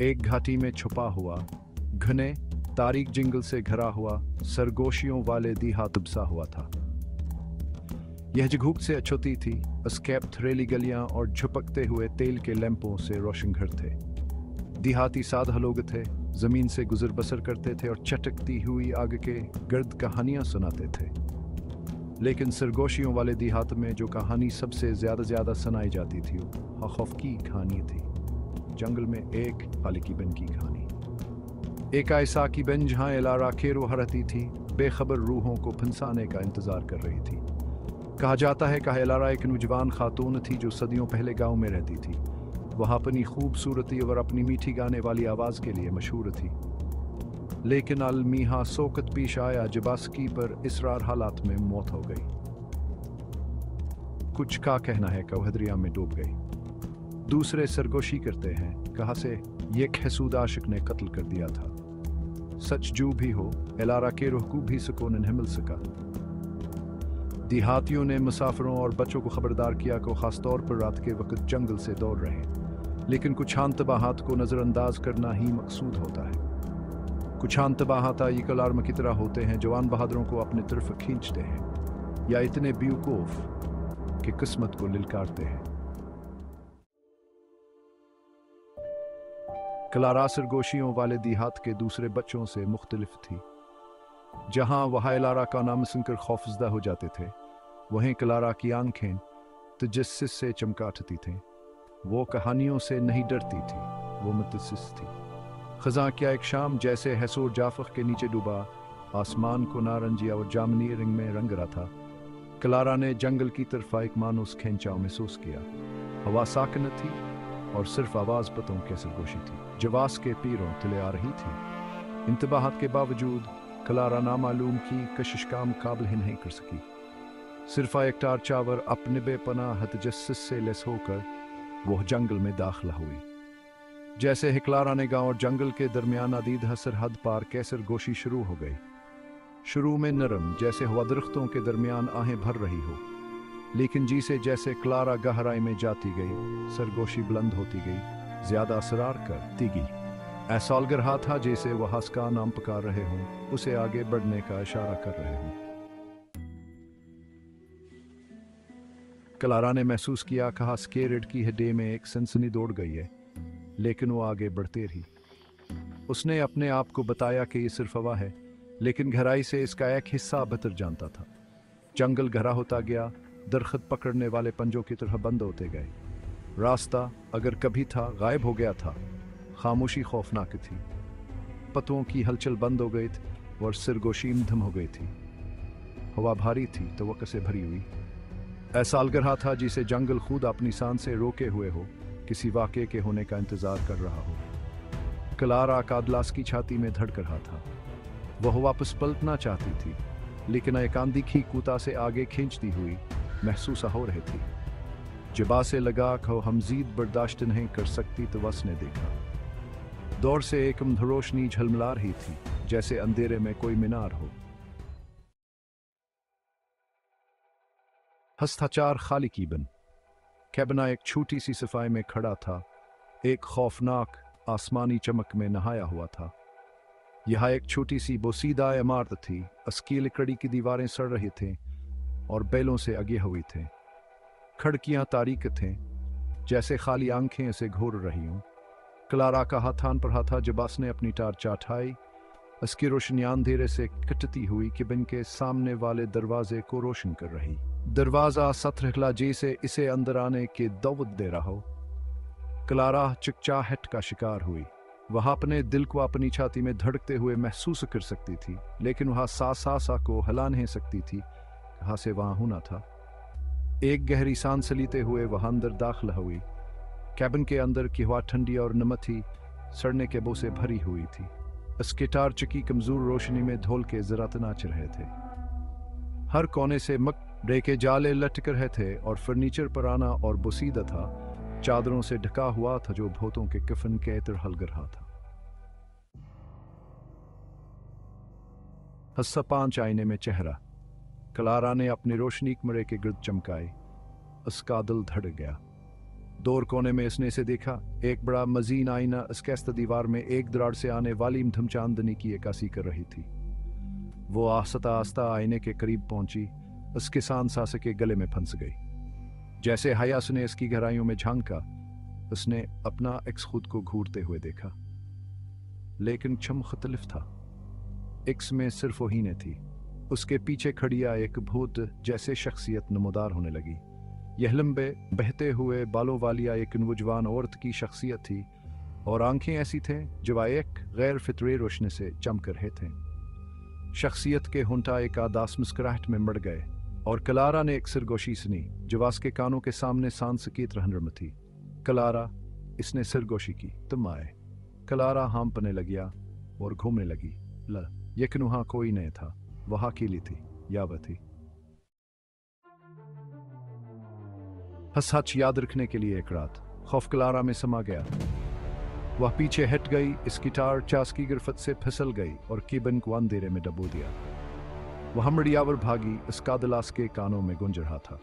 एक घाटी में छुपा हुआ, घने तारीख जंगल से घिरा हुआ, सरगोशियों वाले देहात उबसा हुआ था। यह जगह से अछूती थी, अस्केप थ्रेली गलियां और झुपकते हुए तेल के लैंपों से रोशन घर थे। देहाती सादा लोग थे, जमीन से गुजर बसर करते थे और चटकती हुई आग के गर्द कहानियां सुनाते थे। लेकिन सरगोशियों वाले देहात में जो कहानी सबसे ज्यादा सुनाई जाती थी वो खौफ की कहानी थी। जंगल में एक खालिकी बन की कहानी। एक ऐसा की बन जहां एलारा खेरो हरती थी, बेखबर रूहों को फंसाने का इंतजार कर रही थी। कहा जाता है कि एलारा एक नौजवान खातून थी जो सदियों पहले गांव में रहती थी। वह अपनी खूबसूरती और अपनी मीठी गाने वाली आवाज के लिए मशहूर थी। लेकिन अलमीहा सोकत पेश आया जबासकी पर इसरार हालात में मौत हो गई। कुछ का कहना है कि वह दरिया में डूब गई। दूसरे सरगोशी करते हैं कहा से ये खसूद आशिक ने कत्ल कर दिया था। सच जो भी हो, एलारा के रूह को भी सुकून नहीं मिल सका। देहातियों ने मुसाफिरों और बच्चों को खबरदार किया कि खासतौर पर रात के वक्त जंगल से दौड़ रहे। लेकिन कुछ अंतबाहात को नज़रअंदाज करना ही मकसूद होता है। कुछ अंतबाहात एक अलार्म की तरह होते हैं जो आन बहादुरों को अपनी तरफ खींचते हैं, या इतने बेवकूफ कि किस्मत को लिलकारते हैं। क्लारा सरगोशियों वाले देहात के दूसरे बच्चों से मुख्तलिफ थी। जहां वह एलारा का नाम सुनकर खौफजदा हो जाते थे, वहीं क्लारा की आंखें तजस्सुस से चमकाती थीं। वो कहानियों से नहीं डरती थी, वो मुतस्सिस थी। खज़ां क्या एक शाम जैसे हैसूर जाफक के नीचे डूबा आसमान को नारंगी और जामनी रंग में रंग रहा था, क्लारा ने जंगल की तरफ एक मानूस खिंचाव महसूस किया। हवा साकिन थी और सिर्फ आवाज पतों के सरगोशी थी, जवास के पीरों तले आ रही थी। इंतबाहात के बावजूद क्लारा नामालूम की कशिश का मुकाबला ही नहीं कर सकी। सिर्फ एक टार चावर अपने बेपनाह तजस्सुस से लैस होकर वह जंगल में दाखिला हुई। जैसे ही क्लारा ने गांव और जंगल के दरमियान अदीद हसर हद पार के सरगोशी शुरू हो गई। शुरू में नरम, जैसे हवा दरख्तों के दरमियान आहें भर रही हो, लेकिन जैसे क्लारा गहराई में जाती गई, सरगोशी बुलंद होती गई, ज्यादा असरार करती गई। ऐसा लग रहा था जैसे वह हंस का नाम पुकार रहे हों, उसे आगे बढ़ने का इशारा कर रहे हों। क्लारा ने महसूस किया कि हंस के रीढ़ की हड्डी में एक सनसनी दौड़ गई है, लेकिन वो आगे बढ़ते रही। उसने अपने आप को बताया कि ये सिर्फ हवा है, लेकिन गहराई से इसका एक हिस्सा बेहतर जानता था। जंगल गहरा होता गया, दरख्त पकड़ने वाले पंजों की तरह बंद होते गए। रास्ता अगर कभी था गायब हो गया था। खामोशी खौफनाक थी। पत्तों की हलचल बंद हो गई थी और सरगोशी धम हो गई थी। हवा भारी थी, तवक्को से भरी हुई। ऐसा लग रहा था जिसे जंगल खुद अपनी सांस से रोके हुए हो, किसी वाक़े के होने का इंतजार कर रहा हो। क्लारा कादलास की छाती में धड़क रहा था। वह वापस पलटना चाहती थी, लेकिन एक अनदेखी कुत्ता से आगे खींचती हुई महसूस हो रही थी। जबा से लगा कि हम मज़ीद बर्दाश्त नहीं कर सकती तो उसने देखा। दौर से एक रोशनी झलमला रही थी, जैसे अंधेरे में कोई मीनार हो। हस्ताचार खाली कीबन कैबना एक छोटी सी सफाई में खड़ा था, एक खौफनाक आसमानी चमक में नहाया हुआ था। यह एक छोटी सी बोसीदा इमारत थी। अस्की लकड़ी की दीवारें सड़ रही थीं और बैलों से अगे हुई थे। खिड़कियां तारीक थे, जैसे खाली आंखें इसे घूर रही हों। क्लारा का हाथान पर हाथा जबास ने अपनी टार्च उठाई। उसकी रोशनी अंधेरे से कटती हुई किबिन के सामने वाले दरवाजे को रोशन कर रही। दरवाजा सत्रहला जैसे इसे अंदर आने की दावत दे रहा हो। क्लारा चिकचाहट का शिकार हुई। वह अपने दिल को अपनी छाती में धड़कते हुए महसूस कर सकती थी, लेकिन वह सा को हिला नहीं सकती थी। कहाँ से वहां होना था। एक गहरी सांस लेते हुए वह अंदर दाखिल हुई। कैबिन के अंदर की हवा ठंडी और नमथी सड़ने के बो से भरी हुई थी। उसके टार्च की कमजोर रोशनी में धोल के ज़रात नाच रहे थे। हर कोने से मकड़े के जाले लटक रहे थे और फर्नीचर पुराना और बोसीदा था, चादरों से ढका हुआ था जो भूतों के कफन के तरह हलग रहा था। हस्सा 5 आईने में चेहरा। क्लारा ने अपनी रोशनी कमरे के गिर्द चमकाई। उसका दिल धड़क गया। दौर कोने में इसने इसे देखा। एक बड़ा मजीन आईना अस्कैस्त दीवार में एक दरार से आने वाली मध्यम चांदनी की अक्कासी कर रही थी। वो आस्ता आस्ता आईने के करीब पहुंची, उसके सांस के गले में फंस गई। जैसे हयास ने इसकी गहराइयों में झांका, उसने अपना एक्स खुद को घूरते हुए देखा, लेकिन छम मुख्तलिफ था। एक्स में सिर्फ वही ने थी। उसके पीछे खड़िया एक भूत जैसे शख्सियत नमोदार होने लगी। यह लंबे बहते हुए बालों वाली एक नौजवान औरत की शख्सियत थी, और आंखें ऐसी थे जो एक गैर फितरी रोशनी से चमक रहे थे। शख्सियत के होंठा एक आदास मुस्कुराहट में मड़ गए, और कलारा ने एक सिरगोशी सुनी जो उसके कानों के सामने सांसकीत रहनुमा थी। कलारा, इसने सिरगोशी की। तुम आए। कलारा हाँपने लगिया और घूमने लगी। लेकिन वहां कोई नहीं था। वह अकेली थी, या वह थी। हच याद रखने के लिए एक रात खौफ कलारा में समा गया। वह पीछे हट गई, इस गिटार चास की गिरफ्त से फिसल गई और कीबन को अंधेरे में डबो दिया। वह मड़ियावर भागी, इसका दलास के कानों में गूंज रहा था।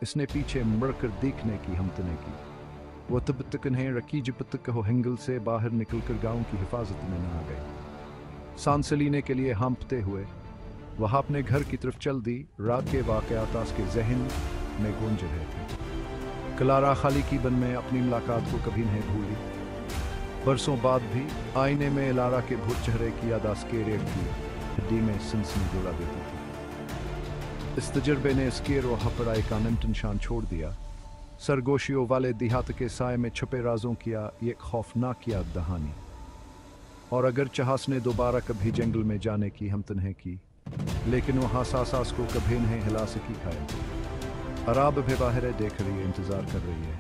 इसने पीछे मुड़कर देखने की हिम्मत की। वो तब तक नहीं रखी जब तक वो हिंगल से बाहर निकलकर गांव की हिफाजत में न आ गए। सांस लेने के लिए हाँपते हुए वह अपने घर की तरफ चल दी। रात के वाकयात उसके जहन में गूंज रहे थे। कलारा खाली कीबन में अपनी मुलाकात को कभी नहीं भूली। बरसों बाद भी आईने में लारा के भूत चेहरे की याद उसके रेत की हड्डी में सनसनी जोड़ा देती थी। इस तजर्बे ने स्केर और हपरा एक अनंत निशान छोड़ दिया। सरगोशियों वाले देहात के साय में छुपे राजों किया एक खौफनाक याद दहानी। और अगर चाहस ने दोबारा कभी जंगल में जाने की हिम्मत नहीं की, लेकिन वहां सासास को कभी नहीं हिला सकी खाए। अराब भी बाहर देख रही है, इंतजार कर रही है।